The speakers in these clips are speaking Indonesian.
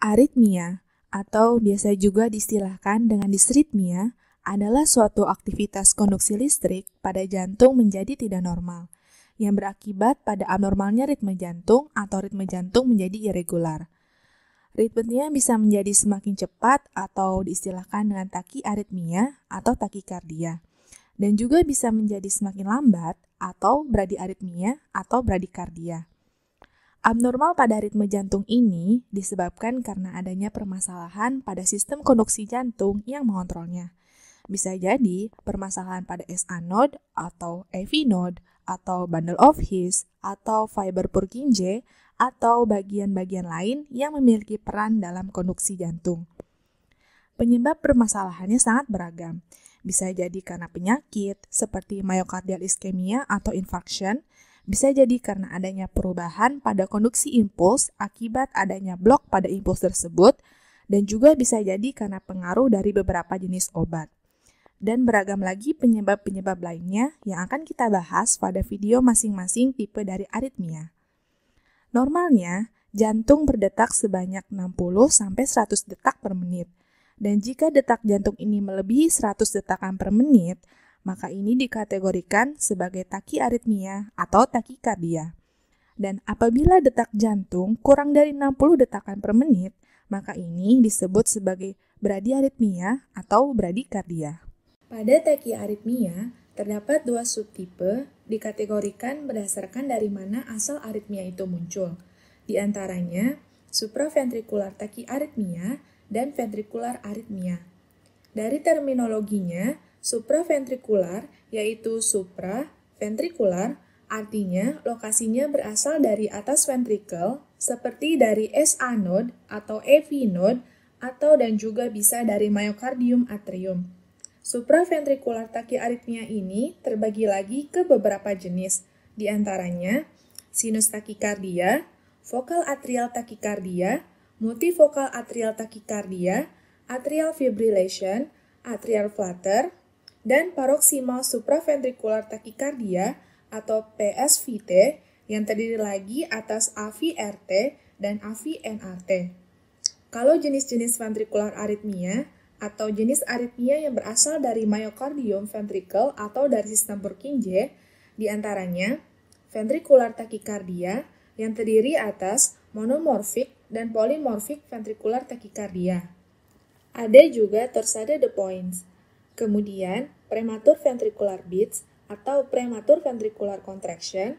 Aritmia, atau biasa juga diistilahkan dengan disritmia, adalah suatu aktivitas konduksi listrik pada jantung menjadi tidak normal, yang berakibat pada abnormalnya ritme jantung atau ritme jantung menjadi irregular. Ritmenya bisa menjadi semakin cepat atau diistilahkan dengan takiaritmia atau takikardia, dan juga bisa menjadi semakin lambat atau bradiaritmia atau bradikardia. Abnormal pada ritme jantung ini disebabkan karena adanya permasalahan pada sistem konduksi jantung yang mengontrolnya. Bisa jadi permasalahan pada SA node atau AV node atau bundle of His atau fiber Purkinje atau bagian-bagian lain yang memiliki peran dalam konduksi jantung. Penyebab permasalahannya sangat beragam. Bisa jadi karena penyakit seperti myocardial ischemia atau infarction, bisa jadi karena adanya perubahan pada konduksi impuls akibat adanya blok pada impuls tersebut, dan juga bisa jadi karena pengaruh dari beberapa jenis obat. Dan beragam lagi penyebab-penyebab lainnya yang akan kita bahas pada video masing-masing tipe dari aritmia. Normalnya, jantung berdetak sebanyak 60-100 detak per menit. Dan jika detak jantung ini melebihi 100 detakan per menit, maka ini dikategorikan sebagai takiaritmia atau takikardia. Dan apabila detak jantung kurang dari 60 detakan per menit, maka ini disebut sebagai bradiaritmia atau bradikardia. Pada takiaritmia, terdapat dua subtipe dikategorikan berdasarkan dari mana asal aritmia itu muncul. Di antaranya, supraventrikular takiaritmia dan ventrikular aritmia. Dari terminologinya, supraventrikular yaitu supra-ventrikular, artinya lokasinya berasal dari atas ventrikel, seperti dari SA node atau AV node, atau dan juga bisa dari myocardium atrium. Supraventrikular takiaritmia ini terbagi lagi ke beberapa jenis, di antaranya sinus takikardia, vokal atrial takikardia, multivokal atrial takikardia, atrial fibrillation, atrial flutter, dan paroksimal supraventrikular takikardia atau PSVT yang terdiri lagi atas AV-RT dan AV-NRT. Kalau jenis-jenis ventrikular aritmia atau jenis aritmia yang berasal dari myocardium ventricle atau dari sistem Purkinje, di antaranya ventrikular takikardia yang terdiri atas monomorfik dan polymorfik ventrikular takikardia. Ada juga torsade de Pointes. Kemudian, prematur ventricular beats atau prematur ventricular contraction,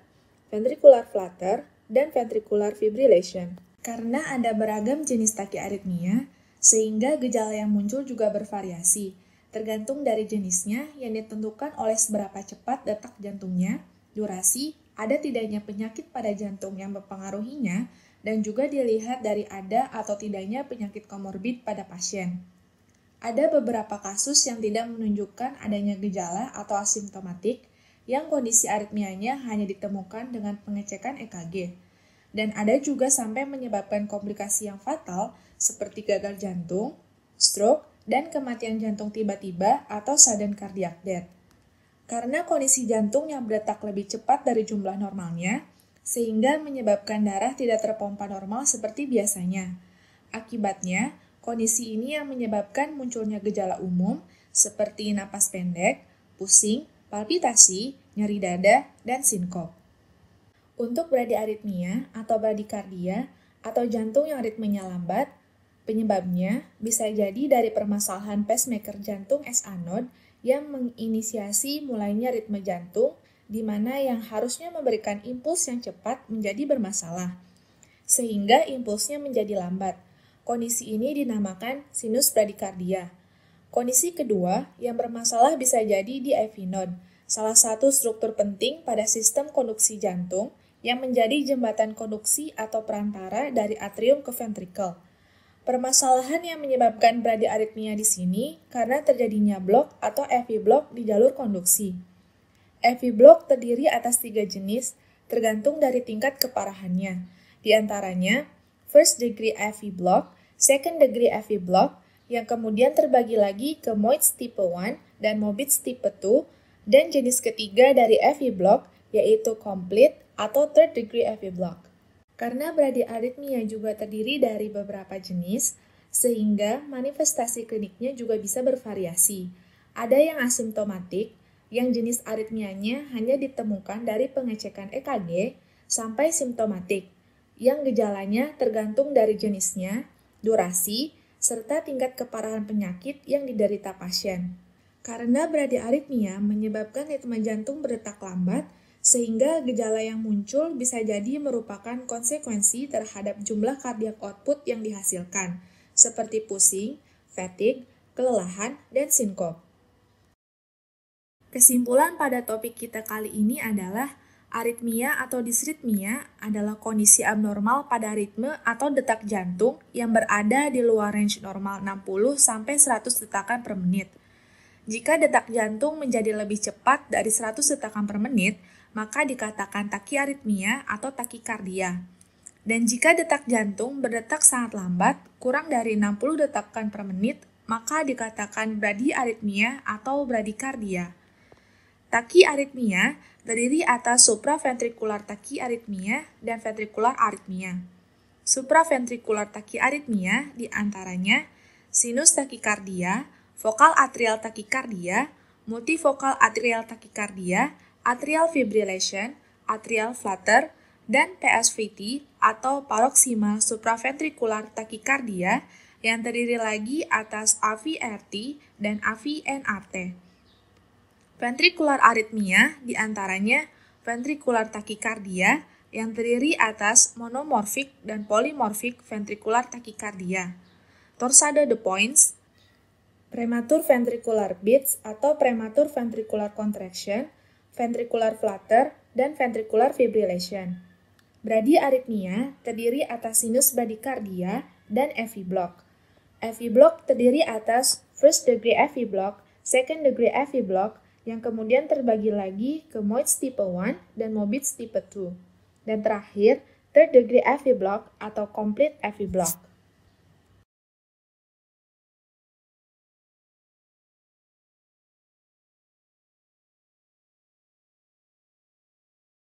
ventricular flutter, dan ventricular fibrillation. Karena ada beragam jenis takiaritmia, sehingga gejala yang muncul juga bervariasi, tergantung dari jenisnya yang ditentukan oleh seberapa cepat detak jantungnya, durasi, ada tidaknya penyakit pada jantung yang mempengaruhinya, dan juga dilihat dari ada atau tidaknya penyakit komorbid pada pasien. Ada beberapa kasus yang tidak menunjukkan adanya gejala atau asimptomatik yang kondisi aritmianya hanya ditemukan dengan pengecekan EKG. Dan ada juga sampai menyebabkan komplikasi yang fatal seperti gagal jantung, stroke, dan kematian jantung tiba-tiba atau sudden cardiac death. Karena kondisi jantung yang berdetak lebih cepat dari jumlah normalnya, sehingga menyebabkan darah tidak terpompa normal seperti biasanya. Akibatnya, kondisi ini yang menyebabkan munculnya gejala umum seperti napas pendek, pusing, palpitasi, nyeri dada, dan sinkop. Untuk bradiaritmia atau bradikardia atau jantung yang ritmenya lambat, penyebabnya bisa jadi dari permasalahan pacemaker jantung SA node yang menginisiasi mulainya ritme jantung di mana yang harusnya memberikan impuls yang cepat menjadi bermasalah, sehingga impulsnya menjadi lambat. Kondisi ini dinamakan sinus bradikardia. Kondisi kedua yang bermasalah bisa jadi di AV node, salah satu struktur penting pada sistem konduksi jantung yang menjadi jembatan konduksi atau perantara dari atrium ke ventrikel. Permasalahan yang menyebabkan bradiaritmia di sini karena terjadinya blok atau AV block di jalur konduksi. AV block terdiri atas 3 jenis, tergantung dari tingkat keparahannya. Di antaranya, first degree AV block, second degree AV block, yang kemudian terbagi lagi ke Moitz tipe 1 dan Mobitz tipe 2, dan jenis ketiga dari AV block yaitu complete atau third degree AV block. Karena bradyaritmia juga terdiri dari beberapa jenis, sehingga manifestasi kliniknya juga bisa bervariasi. Ada yang asimptomatik, yang jenis aritmianya hanya ditemukan dari pengecekan EKG, sampai simptomatik, yang gejalanya tergantung dari jenisnya, durasi, serta tingkat keparahan penyakit yang diderita pasien. Karena bradyaritmia menyebabkan ritme jantung berdetak lambat, sehingga gejala yang muncul bisa jadi merupakan konsekuensi terhadap jumlah cardiac output yang dihasilkan, seperti pusing, fatigue, kelelahan, dan sinkop. Kesimpulan pada topik kita kali ini adalah aritmia atau disritmia adalah kondisi abnormal pada ritme atau detak jantung yang berada di luar range normal 60-100 detakan per menit. Jika detak jantung menjadi lebih cepat dari 100 detakan per menit, maka dikatakan takiaritmia atau takikardia. Dan jika detak jantung berdetak sangat lambat, kurang dari 60 detakan per menit, maka dikatakan bradyaritmia atau bradikardia. Takiaritmia terdiri atas supraventrikular takiaritmia dan ventrikular aritmia. Supraventrikular takiaritmia diantaranya sinus takikardia, vokal atrial takikardia, multivokal atrial takikardia, atrial fibrillation, atrial flutter, dan PSVT atau paroxysmal supraventrikular takikardia yang terdiri lagi atas AVRT dan AVNRT. Ventrikular aritmia diantaranya ventrikular takikardia yang terdiri atas monomorfik dan polimorfik ventrikular takikardia. Torsade de Pointes, prematur ventricular beats atau prematur ventricular contraction, ventricular flutter, dan ventricular fibrillation. Bradyaritmia terdiri atas sinus bradikardia dan AV block. AV block terdiri atas first degree AV block, second degree AV block, yang kemudian terbagi lagi ke Moitz tipe 1 dan Mobitz tipe 2. Dan terakhir, third degree AV block atau complete AV block.